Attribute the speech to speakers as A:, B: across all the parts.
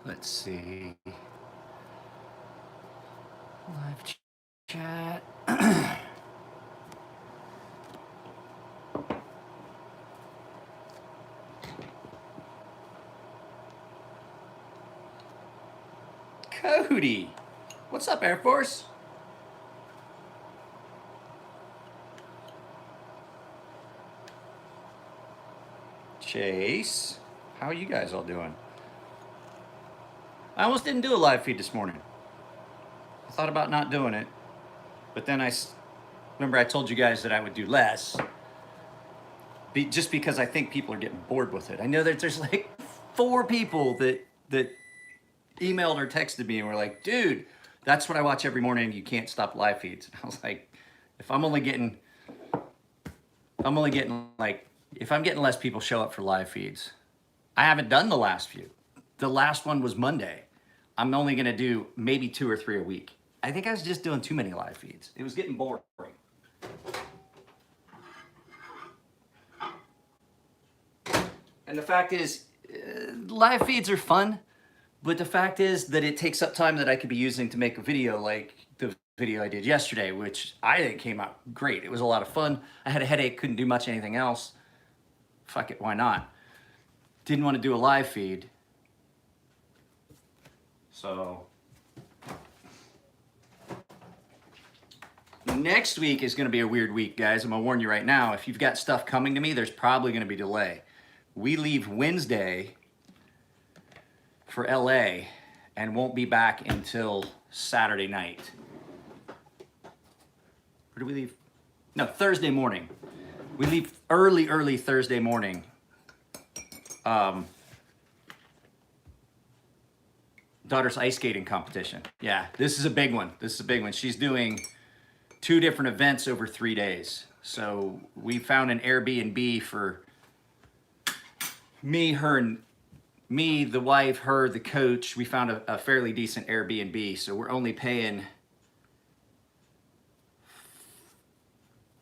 A: Let's see. Live chat. Cody. What's up, Air Force? Chase. How are you guys all doing? I almost didn't do a live feed this morning. I thought about not doing it, but then remember I told you guys that I would do less, just because I think people are getting bored with it. I know that there's like 4 people that emailed or texted me and were like, dude, that's what I watch every morning. You can't stop live feeds. And I was like, if I'm getting less people show up for live feeds. I haven't done the last few. The last one was Monday. I'm only gonna do maybe 2 or 3 a week. I think I was just doing too many live feeds. It was getting boring. And the fact is, live feeds are fun, but the fact is that it takes up time that I could be using to make a video like the video I did yesterday, which I think came out great. It was a lot of fun. I had a headache, couldn't do much anything else. Fuck it, why not? Didn't want to do a live feed. So next week is going to be a weird week, guys. I'm going to warn you right now. If you've got stuff coming to me, there's probably going to be delay. We leave Wednesday for LA and won't be back until Saturday night. Where do we leave? No, Thursday morning. We leave early Thursday morning. Daughter's ice skating competition. Yeah, this is a big one. She's doing 2 different events over 3 days. So we found an Airbnb for me, the wife, her, the coach. We found a fairly decent Airbnb. So we're only paying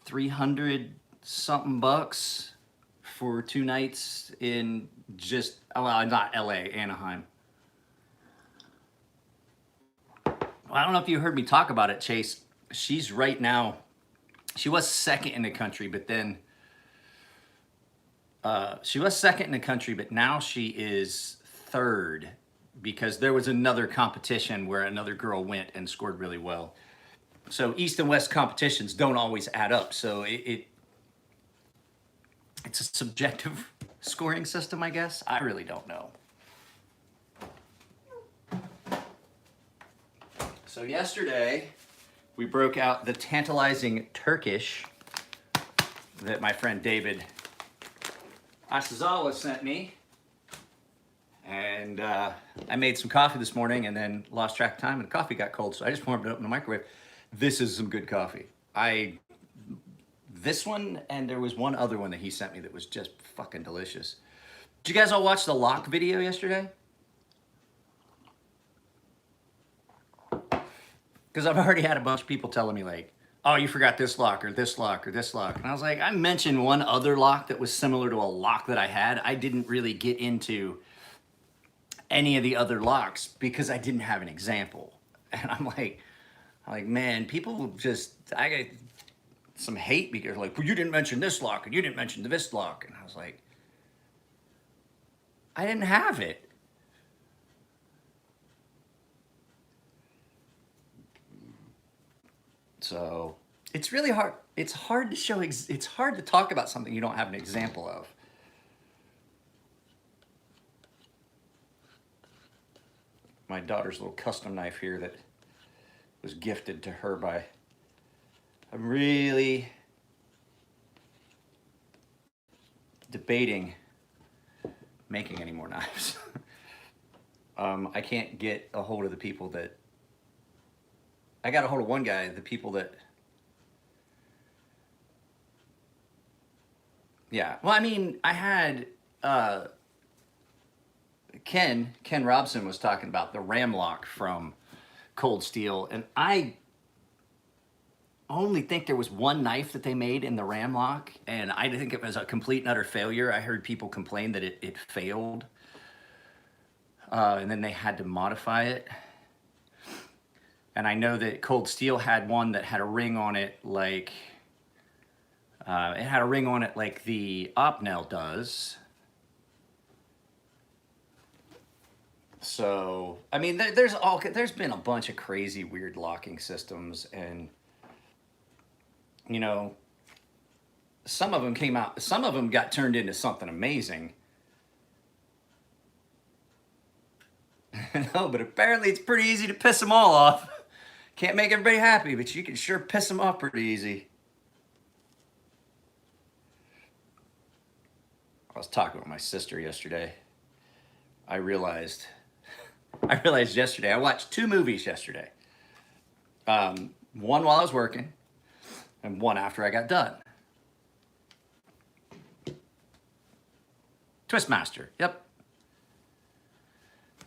A: $300 something bucks for 2 nights in not LA, Anaheim. Well, I don't know if you heard me talk about it, Chase. She was second in the country, but then now she is third because there was another competition where another girl went and scored really well. So East and West competitions don't always add up. So it's a subjective scoring system, I guess. I really don't know. So yesterday, we broke out the tantalizing Turkish that my friend David Asazawa sent me. And I made some coffee this morning and then lost track of time and the coffee got cold. So I just warmed it up in the microwave. This is some good coffee. This one, and there was one other one that he sent me that was just fucking delicious. Did you guys all watch the lock video yesterday? Because I've already had a bunch of people telling me like, oh, you forgot this lock or this lock or this lock. And I was like, I mentioned one other lock that was similar to a lock that I had. I didn't really get into any of the other locks because I didn't have an example. And I'm like, man, people I get some hate because like, well, you didn't mention this lock and you didn't mention this lock. And I was like, I didn't have it. So it's really hard. It's hard to it's hard to talk about something you don't have an example of. My daughter's little custom knife here that was gifted to her by, I'm really debating making any more knives. I can't get a hold of the people that, I got a hold of one guy, the people that, yeah. Well, I mean, I had, Ken Robson was talking about the ram lock from Cold Steel, and I only think there was one knife that they made in the ram lock, and I think it was a complete and utter failure. I heard people complain that it failed. and then they had to modify it. And I know that Cold Steel had one that had a ring on it like the Opnel does. So, I mean, there's been a bunch of crazy, weird locking systems, and you know, some of them got turned into something amazing. No, but apparently it's pretty easy to piss them all off. Can't make everybody happy, but you can sure piss them off pretty easy. I was talking with my sister yesterday. I realized yesterday, I watched 2 movies yesterday. One while I was working, and one after I got done. Twistmaster, yep.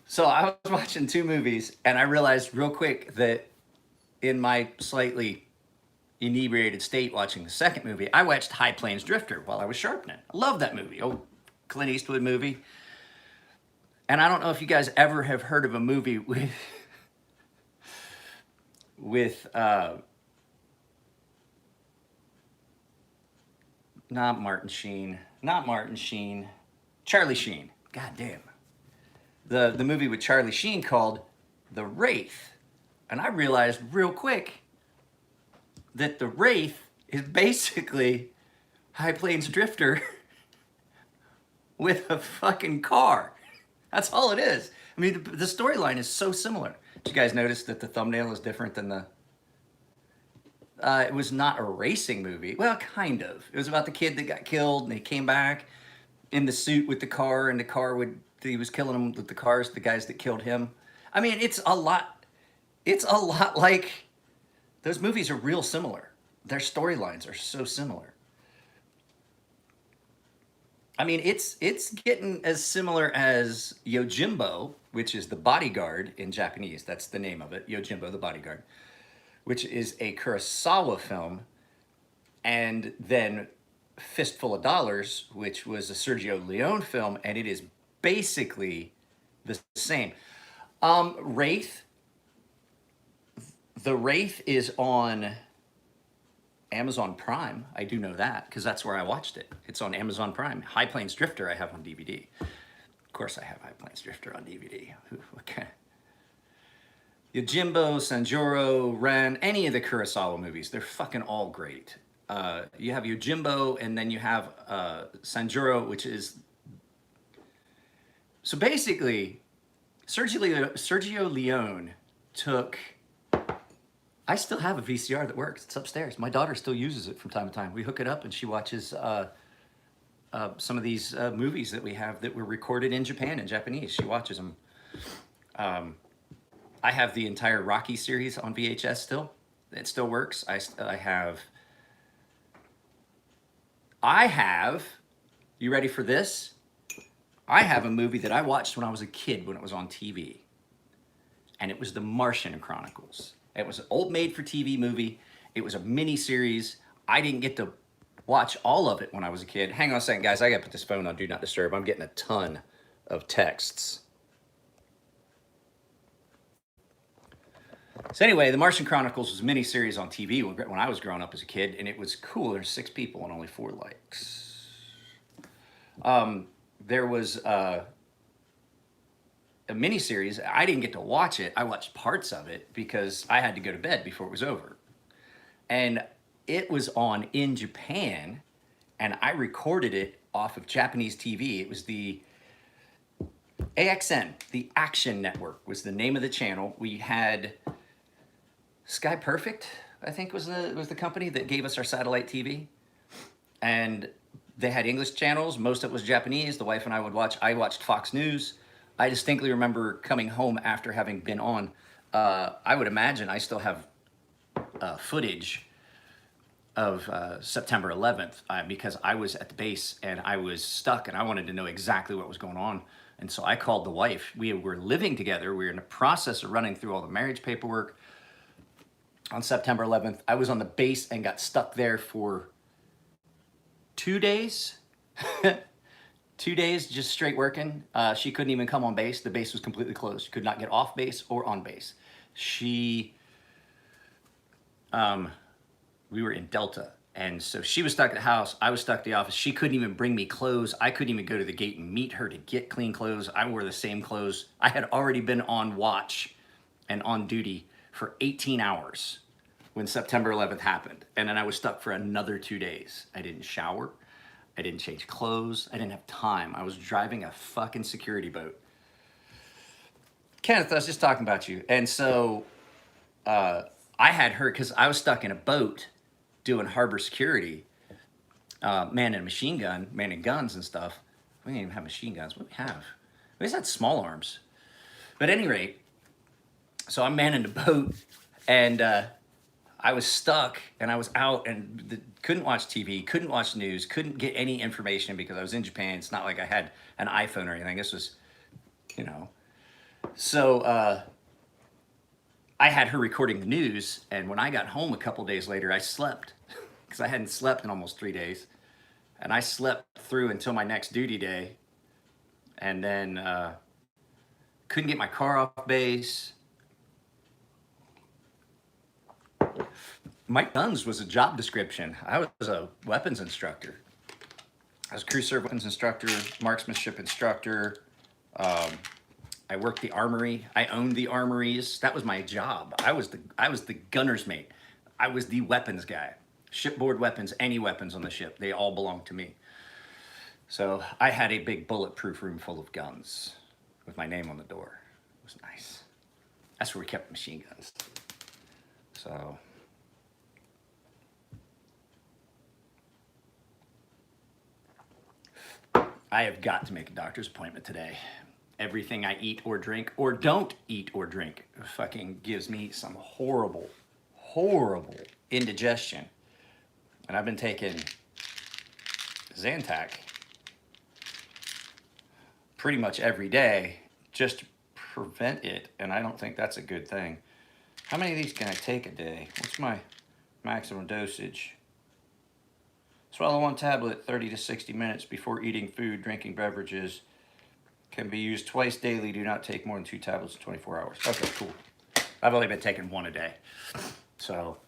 A: So I was watching 2 movies, and I realized real quick that in my slightly inebriated state watching the second movie, I watched High Plains Drifter while I was sharpening. I love that movie, old Clint Eastwood movie. And I don't know if you guys ever have heard of a movie with not Martin Sheen, Charlie Sheen. God damn. The movie with Charlie Sheen called The Wraith. And I realized real quick that The Wraith is basically High Plains Drifter with a fucking car. That's all it is. I mean, the storyline is so similar. Did you guys notice that the thumbnail is different than the... it was not a racing movie. Well, kind of. It was about the kid that got killed, and he came back in the suit with the car, and he was killing them with the cars, the guys that killed him. I mean, it's a lot like... Those movies are real similar. Their storylines are so similar. I mean, it's getting as similar as Yojimbo, which is the bodyguard in Japanese. That's the name of it, Yojimbo, the bodyguard, which is a Kurosawa film, and then Fistful of Dollars, which was a Sergio Leone film, and it is basically the same. Wraith. The Wraith is on Amazon Prime. I do know that because that's where I watched it. It's on Amazon Prime. High Plains Drifter I have on DVD. Of course I have High Plains Drifter on DVD. Okay. Yojimbo, Sanjuro, Ren, any of the Kurosawa movies, they're fucking all great. You have Yojimbo, and then you have Sanjuro, which is... So basically, Sergio Leone took... I still have a VCR that works. It's upstairs. My daughter still uses it from time to time. We hook it up and she watches some of these movies that we have that were recorded in Japan in Japanese. She watches them. I have the entire Rocky series on VHS still. It still works. I have, you ready for this? I have a movie that I watched when I was a kid when it was on TV. And it was The Martian Chronicles. It was an old made-for-TV movie. It was a mini-series. I didn't get to watch all of it when I was a kid. Hang on a second, guys. I got to put this phone on Do Not Disturb. I'm getting a ton of texts. So anyway, The Martian Chronicles was a mini-series on TV when I was growing up as a kid, and it was cool. There's 6 people and only 4 likes. There was... a miniseries. I didn't get to watch it. I watched parts of it because I had to go to bed before it was over. And it was on in Japan, and I recorded it off of Japanese TV. It was the AXN, the Action Network was the name of the channel. We had Sky Perfect, I think was the company that gave us our satellite TV. And they had English channels. Most of it was Japanese. The wife and I watched Fox News. I distinctly remember coming home after having been on. I would imagine I still have footage of September 11th because I was at the base and I was stuck and I wanted to know exactly what was going on. And so I called the wife. We were living together. We were in the process of running through all the marriage paperwork. On September 11th, I was on the base and got stuck there for 2 days. 2 days just straight working. She couldn't even come on base. The base was completely closed. She could not get off base or on base. She, we were in Delta. And so she was stuck at the house. I was stuck at the office. She couldn't even bring me clothes. I couldn't even go to the gate and meet her to get clean clothes. I wore the same clothes. I had already been on watch and on duty for 18 hours when September 11th happened. And then I was stuck for another 2 days. I didn't shower. I didn't change clothes. I didn't have time. I was driving a fucking security boat. Kenneth, I was just talking about you. And so I had her, because I was stuck in a boat doing harbor security, manning a machine gun, manning guns and stuff. We didn't even have machine guns. What do we have? We just had small arms. But at any rate, so I'm manning the boat, and I was stuck, and I was out, and couldn't watch TV, couldn't watch news, couldn't get any information because I was in Japan. It's not like I had an iPhone or anything. This was, you know. So I had her recording the news, and when I got home a couple days later, I slept because I hadn't slept in almost 3 days. And I slept through until my next duty day, and then couldn't get my car off base. My guns was a job description. I was a weapons instructor. I was a crew serve weapons instructor, marksmanship instructor. I worked the armory. I owned the armories. That was my job. I was the gunner's mate. I was the weapons guy. Shipboard weapons, any weapons on the ship, they all belonged to me. So I had a big bulletproof room full of guns with my name on the door. It was nice. That's where we kept machine guns. So I have got to make a doctor's appointment today. Everything I eat or drink or don't eat or drink fucking gives me some horrible, horrible indigestion. And I've been taking Zantac pretty much every day just to prevent it, and I don't think that's a good thing. How many of these can I take a day? What's my maximum dosage? Swallow one tablet 30 to 60 minutes before eating food, drinking beverages. Can be used twice daily. Do not take more than 2 tablets in 24 hours. Okay, cool. I've only been taking one a day. So,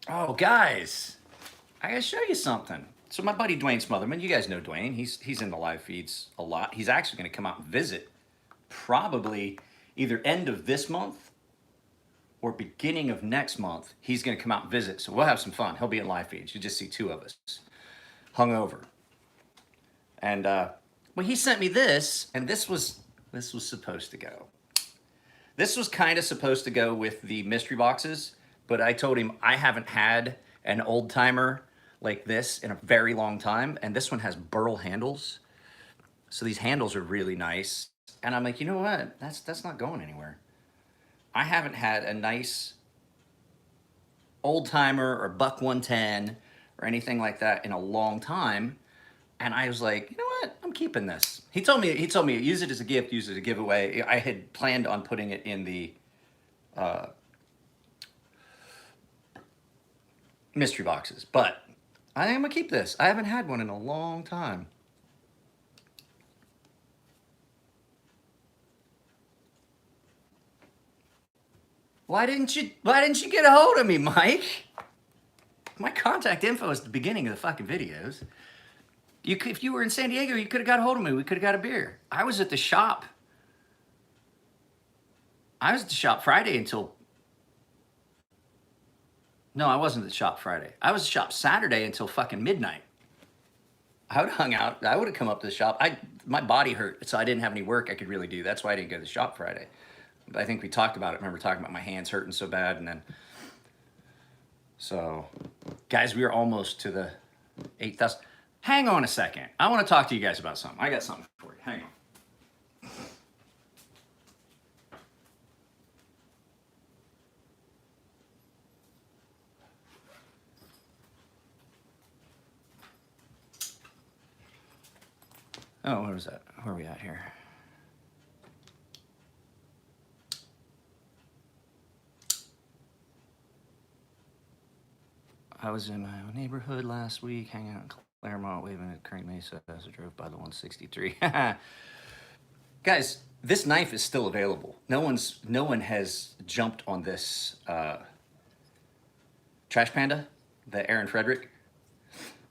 A: oh, guys, I gotta show you something. So my buddy Dwayne Smotherman, you guys know Dwayne. He's in the live feeds a lot. He's actually gonna come out and visit probably either end of this month or beginning of next month. He's gonna come out and visit. So we'll have some fun. He'll be in live feeds. You just see 2 of us hungover. And well, he sent me this, and this was supposed to go. This was kind of supposed to go with the mystery boxes, but I told him I haven't had an old timer like this in a very long time, and this one has burl handles. So these handles are really nice. And I'm like, you know what? That's not going anywhere. I haven't had a nice old timer or buck 110 or anything like that in a long time. And I was like, you know what? I'm keeping this. He told me, use it as a gift, use it as a giveaway. I had planned on putting it in the mystery boxes, but I am gonna keep this. I haven't had one in a long time. Why didn't you get a hold of me, Mike? My contact info is at the beginning of the fucking videos. If you were in San Diego, you could have got a hold of me. We could have got a beer. I was at the shop. I was at the shop Friday until... No, I wasn't at the shop Friday. I was at the shop Saturday until fucking midnight. I would have hung out. I would have come up to the shop. My body hurt, so I didn't have any work I could really do. That's why I didn't go to the shop Friday. But I think we talked about it. I remember talking about my hands hurting so bad, and then... So, guys, we are almost to the 8,000... Hang on a second. I want to talk to you guys about something. I got something for you. Hang on. Oh, where was that? Where are we at here? I was in my own neighborhood last week, hanging out in Claremont, wait a minute, Crank Mesa as I drove by the 163. Guys, this knife is still available. No one has jumped on this Trash Panda, the Aaron Frederick.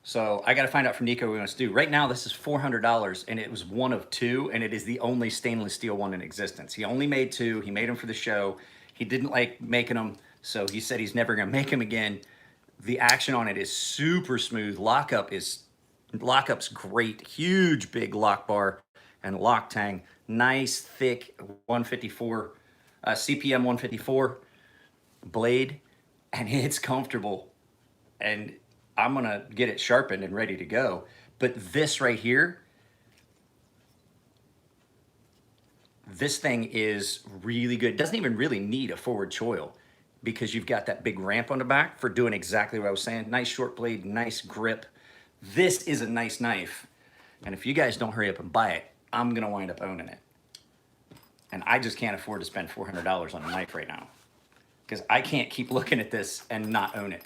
A: So I got to find out from Nico what he wants to do. Right now, this is $400, and it was one of two, and it is the only stainless steel one in existence. He only made two. He made them for the show. He didn't like making them, so he said he's never going to make them again. The action on it is super smooth. Lockup's great. Huge, big lock bar and lock tang. Nice, thick 154, CPM 154 blade, and it's comfortable. And I'm gonna get it sharpened and ready to go. But this right here, this thing is really good. It doesn't even really need a forward choil because you've got that big ramp on the back for doing exactly what I was saying. Nice short blade, nice grip. This is a nice knife. And if you guys don't hurry up and buy it, I'm gonna wind up owning it. And I just can't afford to spend $400 on a knife right now because I can't keep looking at this and not own it.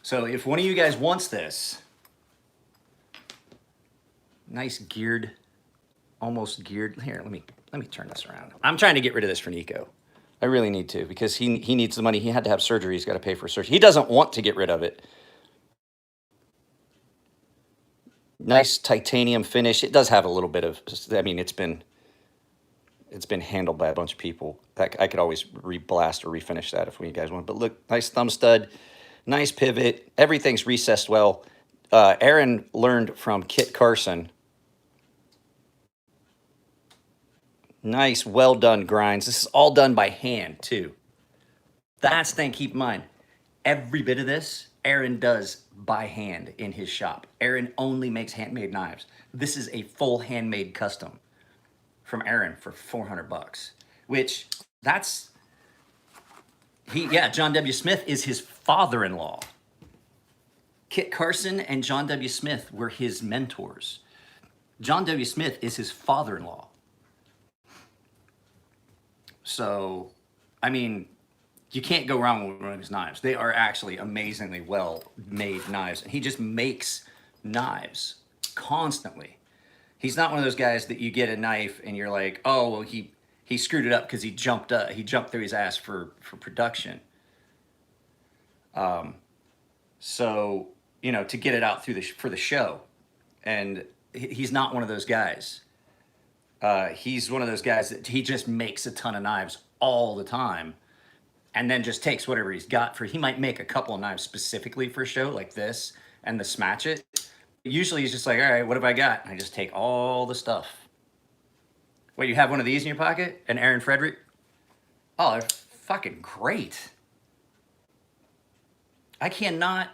A: So if one of you guys wants this, nice geared, almost geared. Here, let me turn this around. I'm trying to get rid of this for Nico. I really need to because he needs the money. He had to have surgery. He's got to pay for surgery. He doesn't want to get rid of it. Nice titanium finish. It does have a little bit of, I mean, it's been handled by a bunch of people. I could always re-blast or refinish that if you guys want. But look, nice thumb stud. Nice pivot. Everything's recessed well. Aaron learned from Kit Carson. Nice, well done grinds. This is all done by hand too. That's the thing, keep in mind. Every bit of this, Aaron does by hand in his shop. Aaron only makes handmade knives. This is a full handmade custom from Aaron for $400, which that's, John W. Smith is his father-in-law. Kit Carson and John W. Smith were his mentors. John W. Smith is his father-in-law. So, I mean, you can't go wrong with one of his knives. They are actually amazingly well-made knives. He just makes knives constantly. He's not one of those guys that you get a knife and you're like, oh, well, he screwed it up because he jumped through his ass for production. So, you know, to get it out for the show. And he's not one of those guys. He's one of those guys that he just makes a ton of knives all the time and then just takes whatever he's got he might make a couple of knives specifically for a show like this and the Smatch It. Usually he's just like, all right, what have I got? I just take all the stuff. Wait, you have one of these in your pocket? An Aaron Frederick? Oh, they're fucking great. I cannot,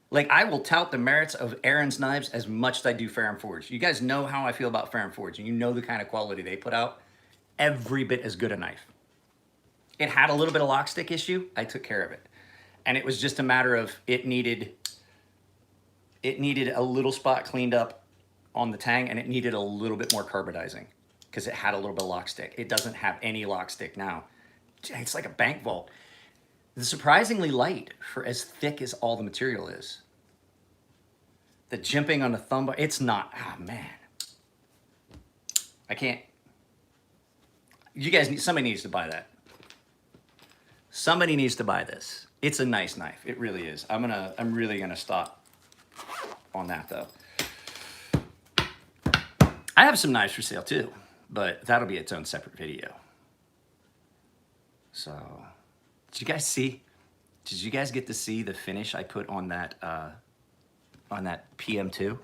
A: like, I will tout the merits of Aaron's knives as much as I do Ferrum Forge. You guys know how I feel about Ferrum Forge, and you know the kind of quality they put out. Every bit as good a knife. It had a little bit of lock stick issue. I took care of it. And it was just a matter of it needed a little spot cleaned up on the tang, and it needed a little bit more carbonizing because it had a little bit of lock stick. It doesn't have any lock stick now. It's like a bank vault. It's surprisingly light for as thick as all the material is. The jimping on the thumb bar, it's not, man. I can't. You guys, somebody needs to buy that. Somebody needs to buy this. It's a nice knife. It really is. I'm really gonna stop on that though. I have some knives for sale too, but that'll be its own separate video. So, did you guys see? Did you guys get to see the finish I put on that PM2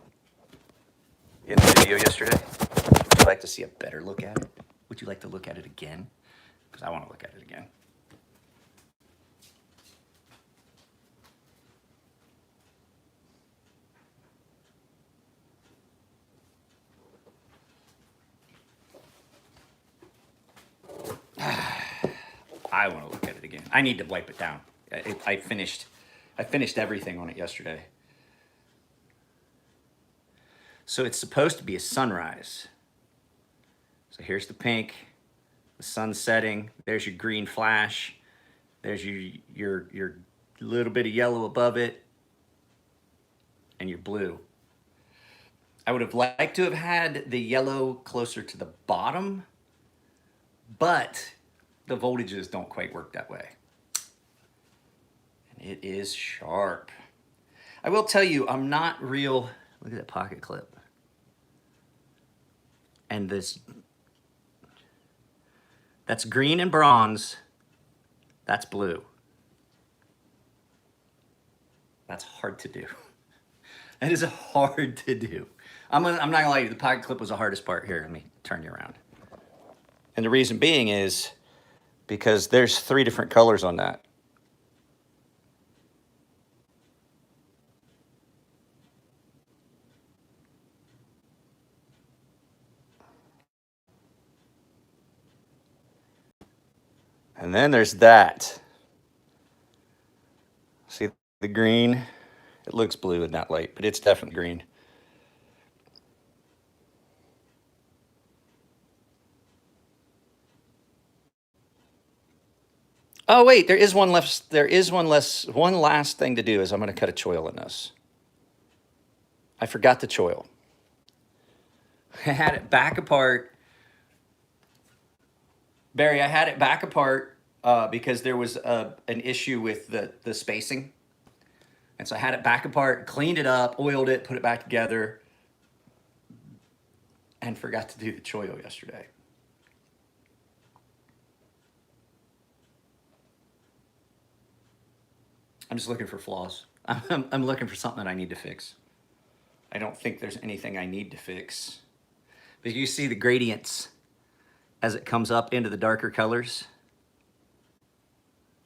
A: in the video yesterday? Would you like to see a better look at it? Would you like to look at it again? Because I want to look at it again. I want to look at it again. I need to wipe it down. I finished everything on it yesterday. So it's supposed to be a sunrise. So here's the pink, the sun setting. There's your green flash. There's your little bit of yellow above it, and your blue. I would have liked to have had the yellow closer to the bottom, but the voltages don't quite work that way. And it is sharp. I will tell you, I'm not real, look at that pocket clip. And this, that's green and bronze, that's blue. That's hard to do. That is hard to do. I'm not gonna lie to you, the pocket clip was the hardest part. Here, let me turn you around. And the reason being is because there's 3 different colors on that. And then there's that. See the green? It looks blue in that light, but it's definitely green. Oh wait, there is one left. There is one last thing to do is I'm going to cut a choil in this. I forgot the choil. I had it back apart. Barry, I had it back apart because there was an issue with the spacing. And so I had it back apart, cleaned it up, oiled it, put it back together, and forgot to do the choil yesterday. I'm just looking for flaws. I'm looking for something that I need to fix. I don't think there's anything I need to fix. But you see the gradients as it comes up into the darker colors.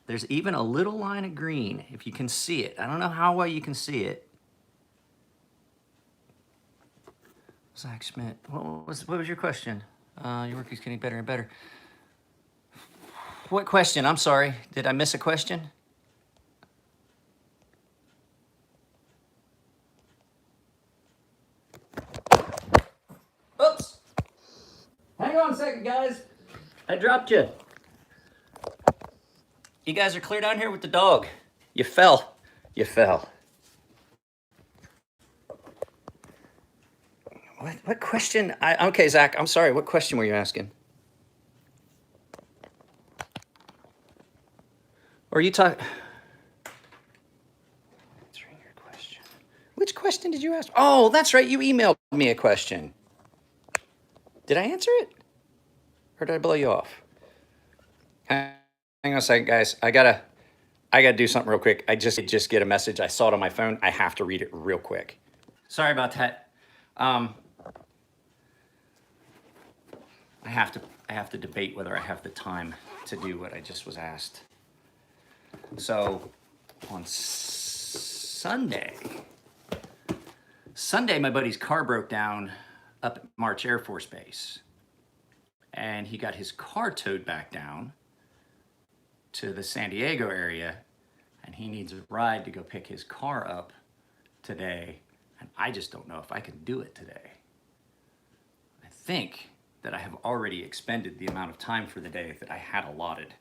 A: There's even a little line of green, if you can see it. I don't know how well you can see it. Zach Schmidt, what was your question? Your work is getting better and better. What question? I'm sorry. Did I miss a question? Oops. Hang on a second, guys. I dropped you. You guys are clear down here with the dog. You fell. You fell. What question? Okay, Zach, I'm sorry. What question were you asking? Or are you talking? Answering your question. Which question did you ask? Oh, that's right. You emailed me a question. Did I answer it? Or did I blow you off? Hang on a second, guys. I gotta do something real quick. I just get a message. I saw it on my phone. I have to read it real quick. Sorry about that. I have to debate whether I have the time to do what I just was asked. So on Sunday, my buddy's car broke down up at March Air Force Base, and he got his car towed back down to the San Diego area, and he needs a ride to go pick his car up today, and I just don't know if I can do it today. I think that I have already expended the amount of time for the day that I had allotted.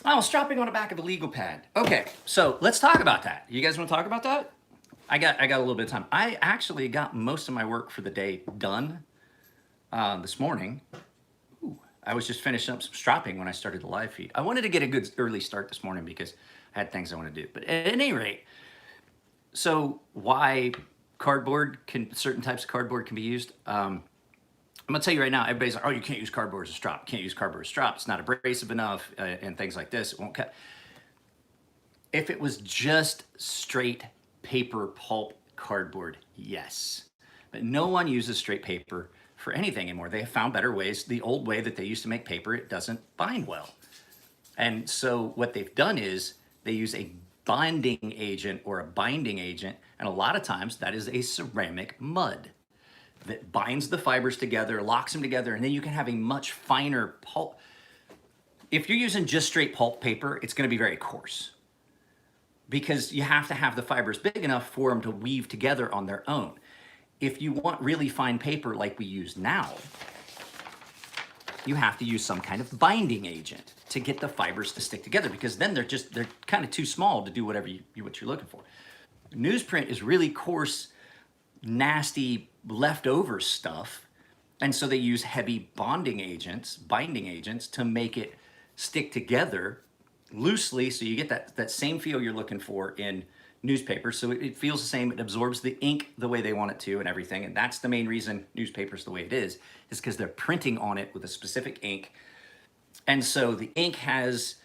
A: Oh, strapping on the back of a legal pad. Okay, so let's talk about that. You guys want to talk about that? I got a little bit of time. I actually got most of my work for the day done this morning. Ooh, I was just finishing up some strapping when I started the live feed. I wanted to get a good early start this morning because I had things I want to do. But at any rate, so why certain types of cardboard can be used? I'm gonna tell you right now, everybody's like, oh, you can't use cardboard as a strap. Can't use cardboard as a strap. It's not abrasive enough and things like this. It won't cut. If it was just straight paper pulp cardboard, yes. But no one uses straight paper for anything anymore. They have found better ways. The old way that they used to make paper, it doesn't bind well. And so what they've done is they use a bonding agent or a binding agent, and a lot of times that is a ceramic mud that binds the fibers together, locks them together, and then you can have a much finer pulp. If you're using just straight pulp paper, it's gonna be very coarse because you have to have the fibers big enough for them to weave together on their own. If you want really fine paper like we use now, you have to use some kind of binding agent to get the fibers to stick together, because then they're kind of too small to do what you're looking for. Newsprint is really coarse nasty leftover stuff. And so they use heavy binding agents to make it stick together loosely, so you get that same feel you're looking for in newspaper. So it feels the same. It absorbs the ink the way they want it to and everything. And that's the main reason newspaper's the way it is because they're printing on it with a specific ink. And so the ink has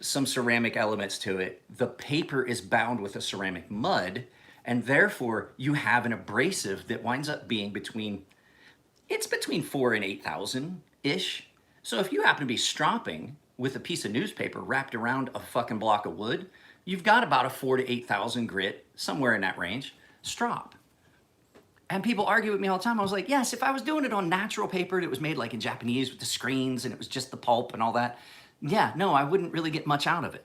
A: some ceramic elements to it. The paper is bound with a ceramic mud, and therefore you have an abrasive that winds up being between 4 and 8,000 ish. So if you happen to be stropping with a piece of newspaper wrapped around a fucking block of wood, you've got about a 4 to 8,000 grit, somewhere in that range, strop. And people argue with me all the time. I was like, yes, if I was doing it on natural paper that was made like in Japanese with the screens and it was just the pulp and all that, yeah, no, I wouldn't really get much out of it.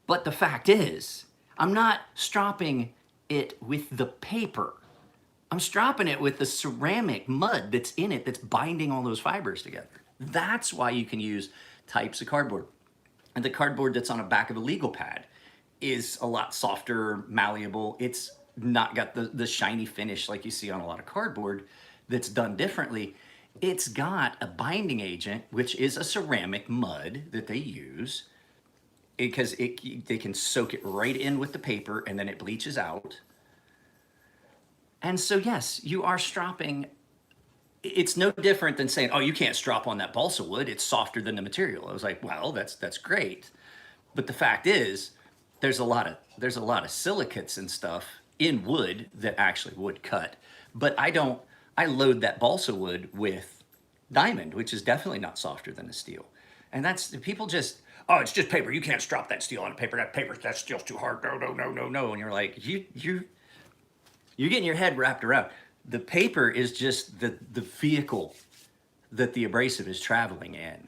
A: But the fact is, I'm not stropping it with the paper. I'm stropping it with the ceramic mud that's in it that's binding all those fibers together. That's why you can use types of cardboard. And the cardboard that's on the back of a legal pad is a lot softer, malleable. It's not got the shiny finish like you see on a lot of cardboard that's done differently. It's got a binding agent, which is a ceramic mud that they use because they can soak it right in with the paper and then it bleaches out. And so, yes, you are stropping. It's no different than saying, oh, you can't strop on that balsa wood. It's softer than the material. I was like, well, that's great. But the fact is, there's a lot of silicates and stuff in wood that actually would cut. But I load that balsa wood with diamond, which is definitely not softer than the steel. And that's, people just, oh, it's just paper. You can't strop that steel on paper. That steel's too hard. No. And you're like, you're getting your head wrapped around. The paper is just the vehicle that the abrasive is traveling in.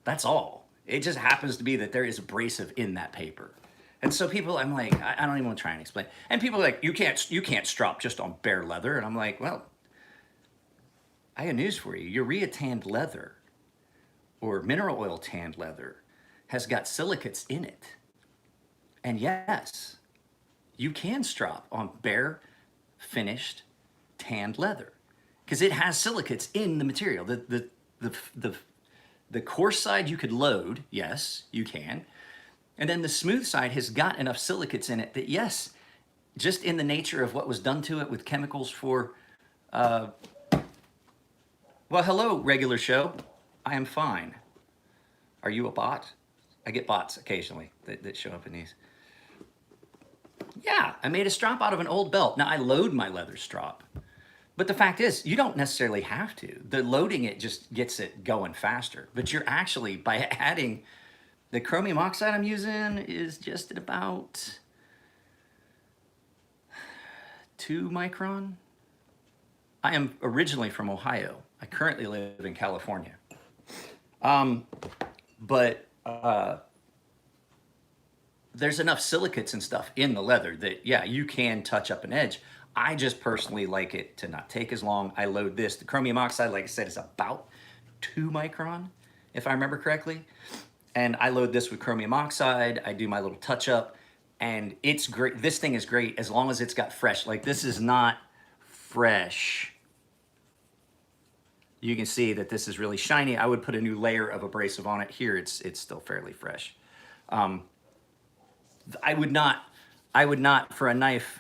A: That's all. It just happens to be that there is abrasive in that paper. And so people, I'm like, I don't even want to try and explain. And people are like, you can't strop just on bare leather. And I'm like, well, I got news for you. Urea tanned leather or mineral oil tanned leather has got silicates in it. And yes, you can strop on bare, finished, tanned leather because it has silicates in the material. The coarse side you could load, yes, you can. And then the smooth side has got enough silicates in it that, yes, just in the nature of what was done to it with chemicals for, well, hello, regular show. I am fine. Are you a bot? I get bots occasionally that show up in these. Yeah, I made a strop out of an old belt. Now, I load my leather strop. But the fact is, you don't necessarily have to. The loading it just gets it going faster. But you're actually, by adding, the chromium oxide I'm using is just at about 2 micron. I am originally from Ohio. I currently live in California. But there's enough silicates and stuff in the leather that, yeah, you can touch up an edge. I just personally like it to not take as long. I load this. The chromium oxide, like I said, is about 2 micron, if I remember correctly. And I load this with chromium oxide. I do my little touch up, and it's great. This thing is great as long as it's got fresh. Like, this is not fresh. You can see that this is really shiny. I would put a new layer of abrasive on it. Here, it's still fairly fresh. I would not for a knife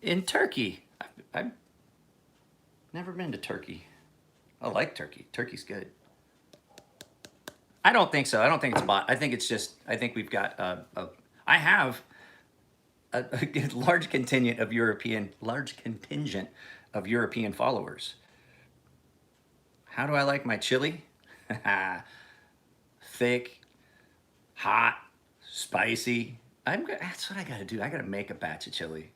A: in Turkey. I've never been to Turkey. I like Turkey. Turkey's good. I don't think so. I don't think it's bot. I think it's just, I think we've got, I have a large contingent of European followers. How do I like my chili? Thick, hot, spicy. That's what I gotta do. I gotta make a batch of chili.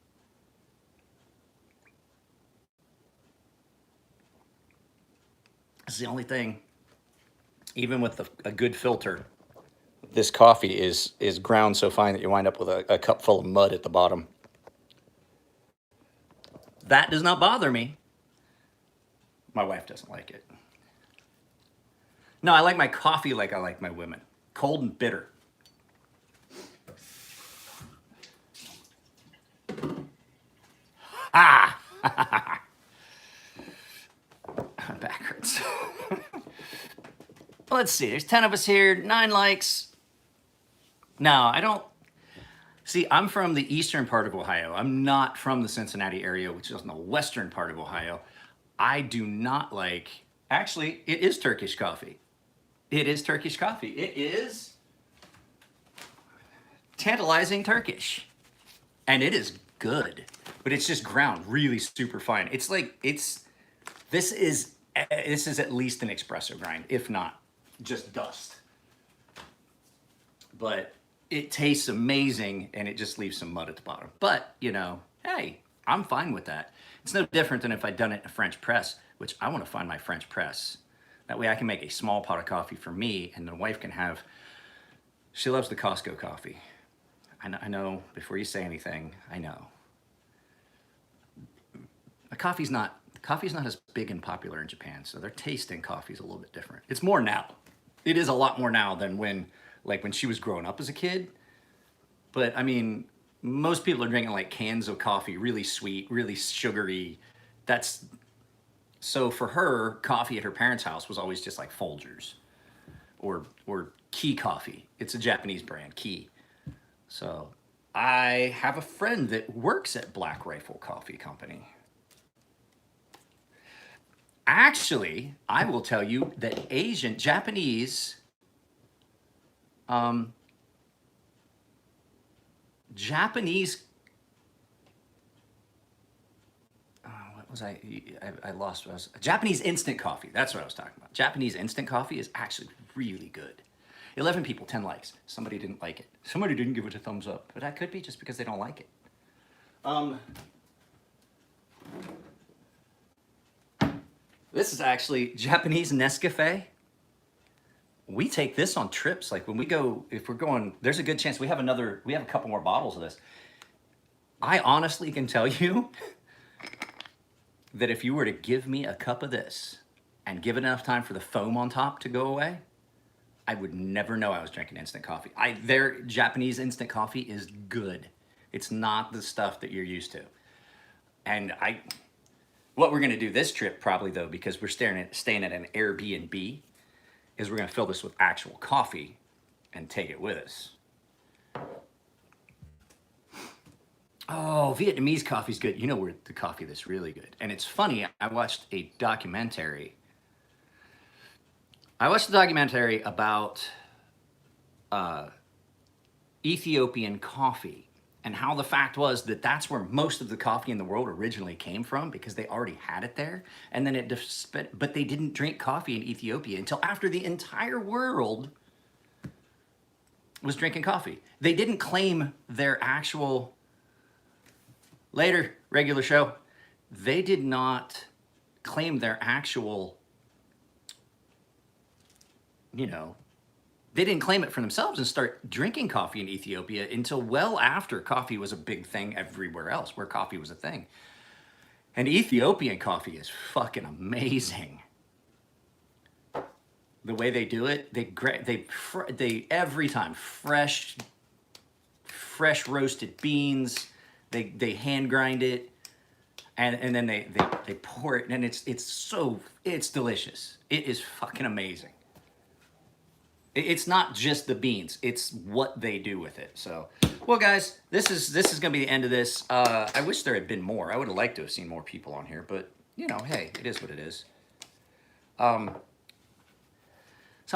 A: It's the only thing, even with a good filter, this coffee is ground so fine that you wind up with a cup full of mud at the bottom. That does not bother me. My wife doesn't like it. No, I like my coffee like I like my women. Cold and bitter. Ah! Backwards. Let's see, there's 10 of us here, 9 likes. No, I don't. See, I'm from the eastern part of Ohio. I'm not from the Cincinnati area, which is in the western part of Ohio. I do not like, actually, it is Turkish coffee. It is Turkish coffee. It is tantalizing Turkish. And it is good, but it's just ground really super fine. It's like, this is at least an espresso grind, if not just dust. But it tastes amazing and it just leaves some mud at the bottom. But, you know, hey, I'm fine with that. It's no different than if I'd done it in a French press, which I want to find my French press. That way I can make a small pot of coffee for me and the wife can have, she loves the Costco coffee. I know, before you say anything, I know. Coffee's not as big and popular in Japan, so their taste in coffee is a little bit different. It's more now. It is a lot more now than when she was growing up as a kid. But I mean, most people are drinking like cans of coffee, really sweet, really sugary. So for her, coffee at her parents' house was always just like Folgers or Key Coffee. It's a Japanese brand, Key. So I have a friend that works at Black Rifle Coffee Company. Actually, I will tell you that Japanese, what was I lost what I was, Japanese instant coffee. That's what I was talking about. Japanese instant coffee is actually really good. 11 people, 10 likes. Somebody didn't like it. Somebody didn't give it a thumbs up, but that could be just because they don't like it. This is actually Japanese Nescafe. We take this on trips. Like when we go, if we're going, there's a good chance we have a couple more bottles of this. I honestly can tell you that if you were to give me a cup of this and give it enough time for the foam on top to go away, I would never know I was drinking instant coffee. Their Japanese instant coffee is good. It's not the stuff that you're used to. And what we're gonna do this trip probably though, because we're staying at an Airbnb, is we're gonna fill this with actual coffee and take it with us. Oh, Vietnamese coffee's good. You know where the coffee that's really good. And it's funny, I watched a documentary about Ethiopian coffee and how the fact was that that's where most of the coffee in the world originally came from because they already had it there. And then but they didn't drink coffee in Ethiopia until after the entire world was drinking coffee. They didn't claim their actual, later, regular show, they did not claim their actual, they didn't claim it for themselves and start drinking coffee in Ethiopia until well after coffee was a big thing everywhere else where coffee was a thing. And Ethiopian coffee is fucking amazing. The way they do it, they every time fresh roasted beans, they hand grind it, and then they pour it, and it's delicious. It is fucking amazing. It's not just the beans, it's what they do with it. So, well guys, this is gonna be the end of this. I wish there had been more. I would have liked to have seen more people on here, but hey, it is what it is. So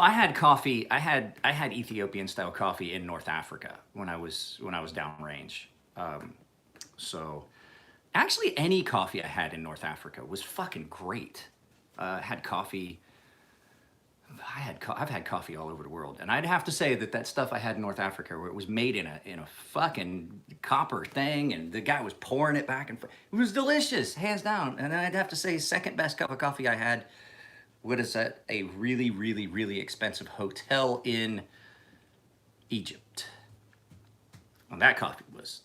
A: I had coffee, I had Ethiopian style coffee in North Africa when I was downrange. So actually any coffee I had in North Africa was fucking great. Had coffee, I've had coffee all over the world, and I'd have to say that stuff I had in North Africa, where it was made in a fucking copper thing, and the guy was pouring it back and forth, it was delicious, hands down. And I'd have to say, second best cup of coffee I had was at a really, really, really expensive hotel in Egypt. And that coffee was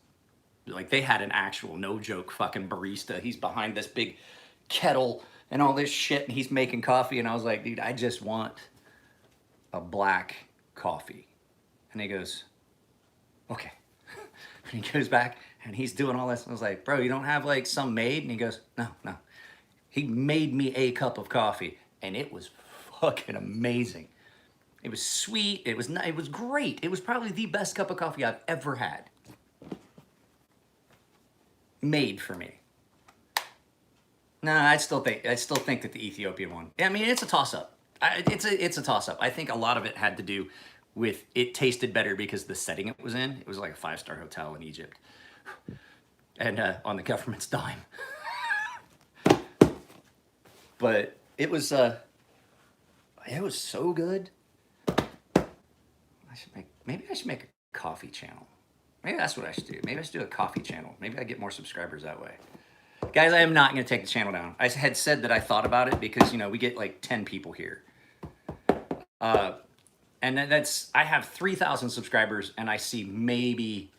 A: like, they had an actual, no joke, fucking barista. He's behind this big kettle and all this shit, and he's making coffee, and I was like, dude, I just want a black coffee. And he goes, okay. And he goes back and he's doing all this. I was like, bro, you don't have like some made? And he goes, no, no. He made me a cup of coffee and it was fucking amazing. It was sweet. It was great. It was probably the best cup of coffee I've ever had. Made for me. No, I still think that the Ethiopian one. I mean, it's a toss up. It's a toss up. I think a lot of it had to do with it tasted better because the setting it was in. It was like a 5-star hotel in Egypt, and on the government's dime. But it was so good. Maybe I should make a coffee channel. Maybe that's what I should do. Maybe I should do a coffee channel. Maybe I get more subscribers that way. Guys, I am not going to take the channel down. I had said that I thought about it because, you know, we get like 10 people here. And I have 3,000 subscribers and I see maybe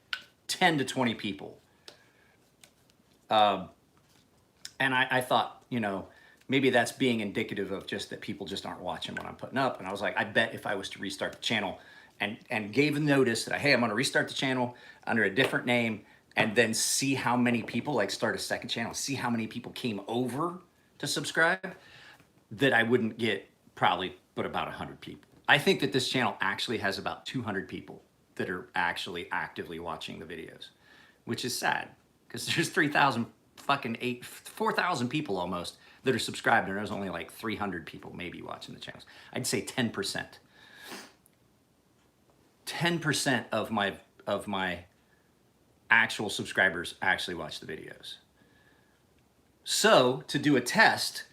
A: 10 to 20 people. And I thought, you know, maybe that's being indicative of just that people just aren't watching what I'm putting up. And I was like, I bet if I was to restart the channel and gave a notice that, hey, I'm going to restart the channel under a different name, and then see how many people, like start a second channel, see how many people came over to subscribe, that I wouldn't get probably but about 100 people. I think that this channel actually has about 200 people that are actually actively watching the videos, which is sad because there's 4,000 people almost that are subscribed, and there's only like 300 people maybe watching the channels. I'd say 10%. 10% of my actual subscribers actually watch the videos. So to do a test,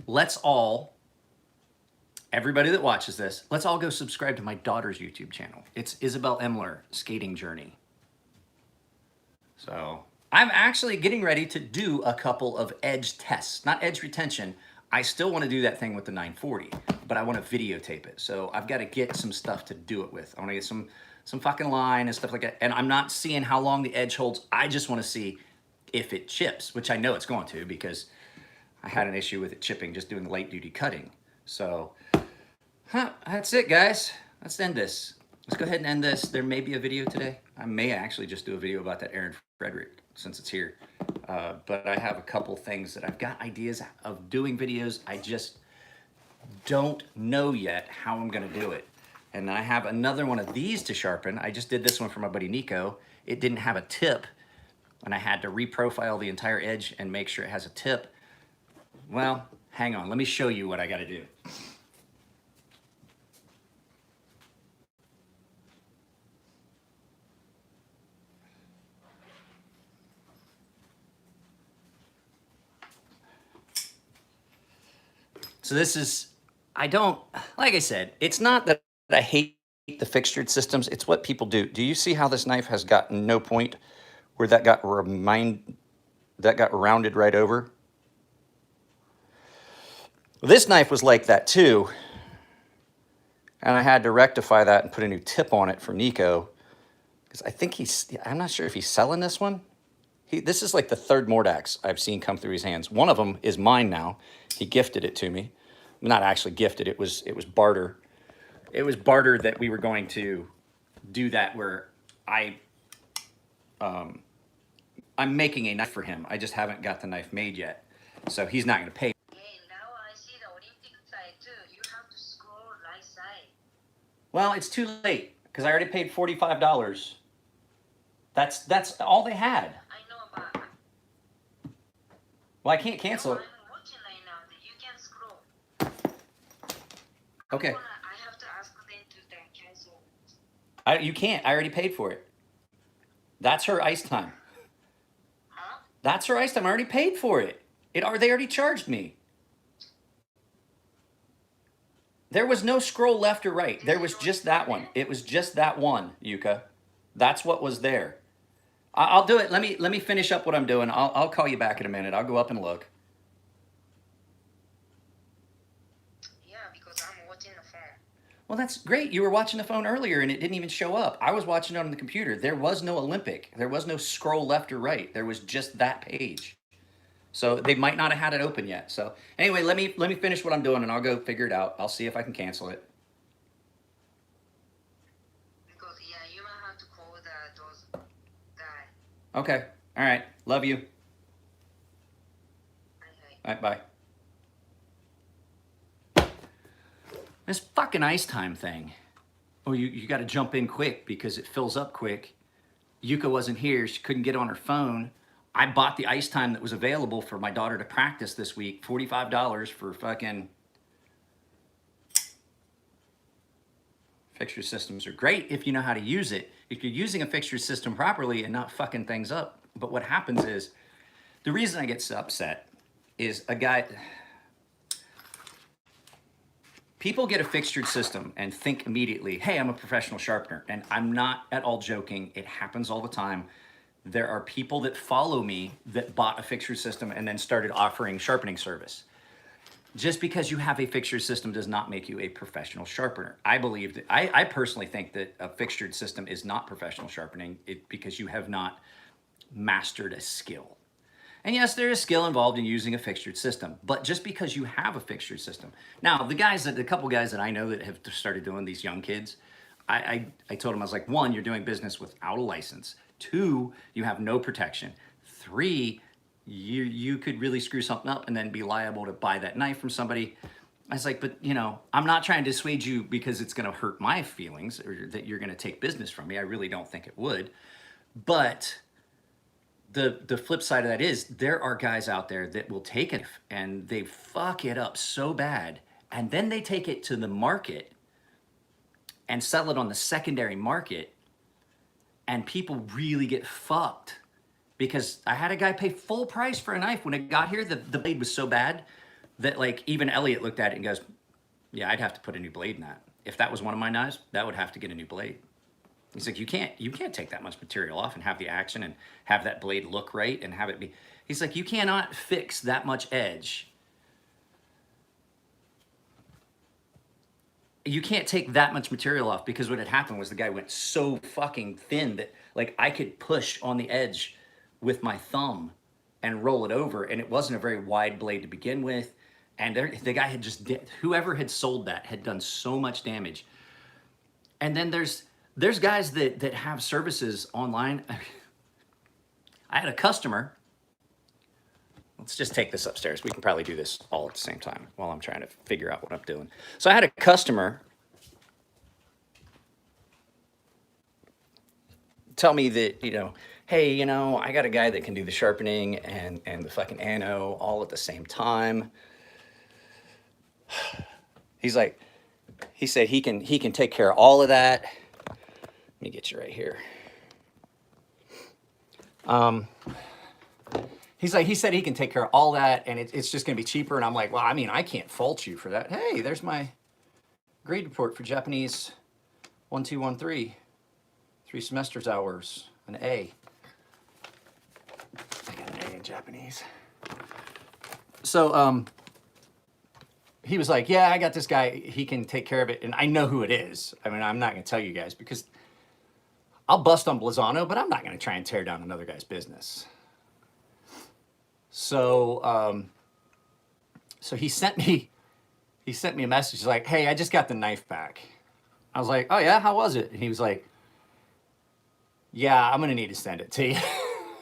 A: everybody that watches this, let's all go subscribe to my daughter's YouTube channel. It's Isabel Emler Skating Journey. So I'm actually getting ready to do a couple of edge tests, not edge retention. I still want to do that thing with the 940, but I want to videotape it. So I've got to get some stuff to do it with. I want to get some fucking line and stuff like that. And I'm not seeing how long the edge holds. I just want to see if it chips, which I know it's going to because I had an issue with it chipping just doing light duty cutting. So that's it, guys. Let's end this. Let's go ahead and end this. There may be a video today. I may actually just do a video about that Aaron Frederick since it's here. But I have a couple things that I've got ideas of doing videos. I just don't know yet how I'm going to do it. And I have another one of these to sharpen. I just did this one for my buddy Nico. It didn't have a tip, and I had to reprofile the entire edge and make sure it has a tip. Well, hang on. Let me show you what I got to do. So this is, like I said, it's not that I hate the fixtured systems. It's what people do. Do you see how this knife has got no point where that got rounded right over? This knife was like that too. And I had to rectify that and put a new tip on it for Nico. Because I think I'm not sure if he's selling this one. This is like the third Mordax I've seen come through his hands. One of them is mine now. He gifted it to me. Not actually gifted, it was barter. It was barter that we were going to do that where I'm making a knife for him. I just haven't got the knife made yet. So he's not going to pay.
B: Hey, now I see the Olympic side too. You have to scroll right side.
A: Well, it's too late because I already paid $45. That's all they had.
B: I know, but
A: Well, I can't cancel it.
B: I'm watching right now that you can scroll.
A: Okay.
B: I have to ask them to cancel.
A: You can't. I already paid for it. That's her ice time.
B: Huh?
A: That's her ice time. I already paid for it. They already charged me. There was no scroll left or right. There was just that one. It was just that one, Yuka. That's what was there. I'll do it. Let me finish up what I'm doing. I'll call you back in a minute. I'll go up and look.
B: Yeah, because I'm watching the phone.
A: Well, that's great. You were watching the phone earlier and it didn't even show up. I was watching it on the computer. There was no Olympic. There was no scroll left or right. There was just that page. So they might not have had it open yet. So anyway, let me finish what I'm doing and I'll go figure it out. I'll see if I can cancel it.
B: Because yeah, you might have to call those guy.
A: Okay. All right. Love you.
B: Okay.
A: All right. Bye. This fucking ice time thing. Oh, you got to jump in quick because it fills up quick. Yuka wasn't here. She couldn't get on her phone. I bought the ice time that was available for my daughter to practice this week. $45 for fucking fixture systems are great if you know how to use it. If you're using a fixture system properly and not fucking things up. But what happens is, the reason I get so upset is a guy, people get a fixtured system and think immediately, hey, I'm a professional sharpener. And I'm not at all joking. It happens all the time. There are people that follow me that bought a fixtured system and then started offering sharpening service. Just because you have a fixtured system does not make you a professional sharpener. I believe that, I personally think that a fixtured system is not professional sharpening because you have not mastered a skill. And yes, there is skill involved in using a fixtured system, but just because you have a fixtured system. Now, the couple guys that I know that have started doing, these young kids, I told them, I was like, one, you're doing business without a license. Two, you have no protection. Three, you could really screw something up and then be liable to buy that knife from somebody. I was like, but I'm not trying to dissuade you because it's going to hurt my feelings or that you're going to take business from me. I really don't think it would. But the flip side of that is there are guys out there that will take it and they fuck it up so bad. And then they take it to the market and sell it on the secondary market. And people really get fucked. Because I had a guy pay full price for a knife. When it got here, the blade was so bad that like even Elliot looked at it and goes, yeah, I'd have to put a new blade in that. If that was one of my knives, that would have to get a new blade. He's like, you can't take that much material off and have the action and have that blade look right and have it be. He's like, you cannot fix that much edge. You can't take that much material off because what had happened was the guy went so fucking thin that like I could push on the edge with my thumb and roll it over, and it wasn't a very wide blade to begin with. And the guy had whoever had sold that had done so much damage. And then there's guys that have services online. I had a customer. Let's just take this upstairs. We can probably do this all at the same time while I'm trying to figure out what I'm doing. So I had a customer tell me that, hey, I got a guy that can do the sharpening and the fucking ano all at the same time. He said he can take care of all of that. Let me get you right here. He said he can take care of all that and it's just going to be cheaper. And I'm like, well, I mean, I can't fault you for that. Hey, there's my grade report for Japanese 1213. 3 semesters hours, an A. I got an A in Japanese. So he was like, yeah, I got this guy. He can take care of it. And I know who it is. I mean, I'm not going to tell you guys because I'll bust on Blazano, but I'm not going to try and tear down another guy's business. So so he sent me a message. He's like, hey, I just got the knife back. I was like, oh yeah, how was it? And he was like, yeah, I'm gonna need to send it to you.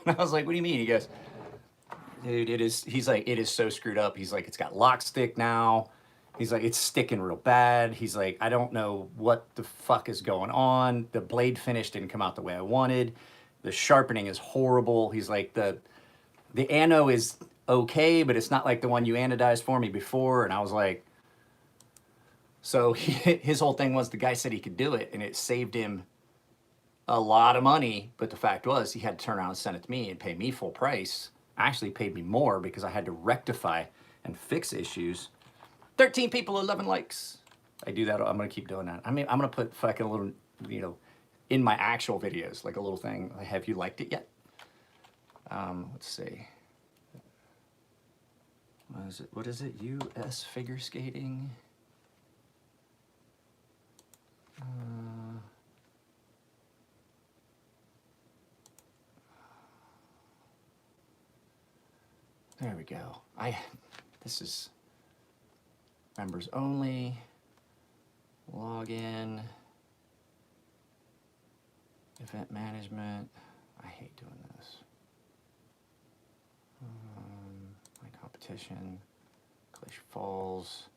A: And I was like, what do you mean? He goes, dude, he's like, it is so screwed up. He's like, it's got lock stick now. He's like, it's sticking real bad. He's like, I don't know what the fuck is going on. The blade finish didn't come out the way I wanted. The sharpening is horrible. He's like, the ano is okay, but it's not like the one you anodized for me before. And I was like, so his whole thing was the guy said he could do it and it saved him a lot of money. But the fact was he had to turn around and send it to me and pay me full price. Actually paid me more because I had to rectify and fix issues. 13 people, 11 likes. I do that. I'm going to keep doing that. I mean, I'm going to put fucking a little, in my actual videos, like a little thing. Have you liked it yet? Let's see. What is it? US figure skating. There we go. This is members only. Login. Event management. I hate doing this. competition, Glacier Falls,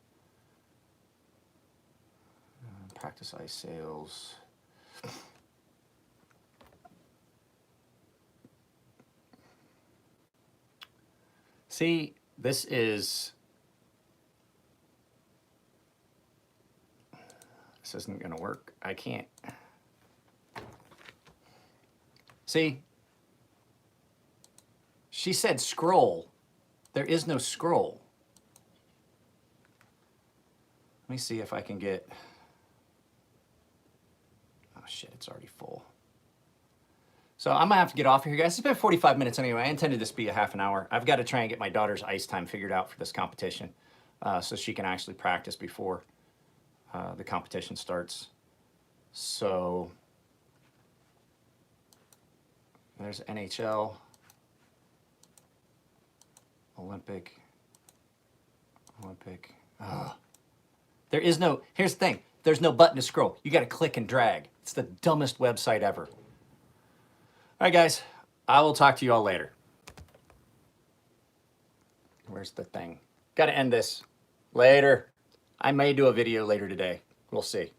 A: practice ice sails. See, this isn't gonna work. I can't. See, she said scroll. There is no scroll. Let me see if I can get, oh shit, it's already full. So I'm gonna have to get off here, guys. It's been 45 minutes anyway. I intended this to be a half an hour. I've got to try and get my daughter's ice time figured out for this competition so she can actually practice before the competition starts. So there's NHL, Olympic. There is no, here's the thing, there's no button to scroll. You gotta click and drag. It's the dumbest website ever. All right, guys, I will talk to you all later. Where's the thing? Gotta end this. Later. I may do a video later today. We'll see.